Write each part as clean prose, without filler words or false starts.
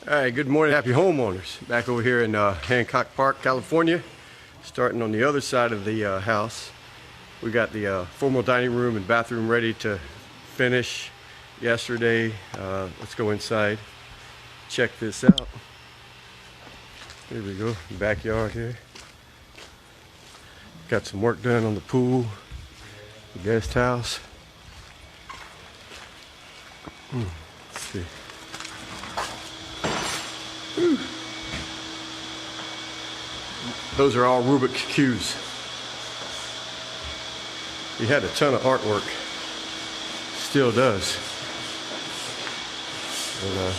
All right, good morning, happy homeowners. Back over here in Hancock Park, California. Starting on the other side of the house. We got the formal dining room and bathroom ready to finish yesterday. Let's go inside, check this out. Here we go, backyard here. Got some work done on the pool, the guest house. Let's see. Whew. Those are all Rubik's Cubes. He had a ton of artwork. Still does. And,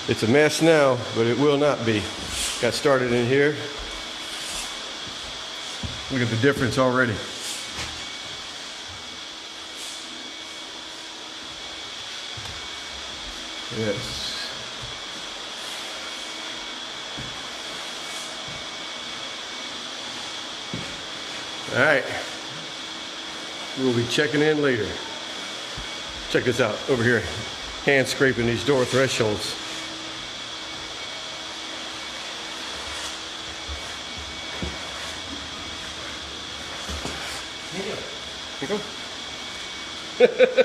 it's a mess now, but it will not be. Got started in here. Look at the difference already. Yes. All right. We'll be checking in later. Check this out over here. Hand scraping these door thresholds. Here you go.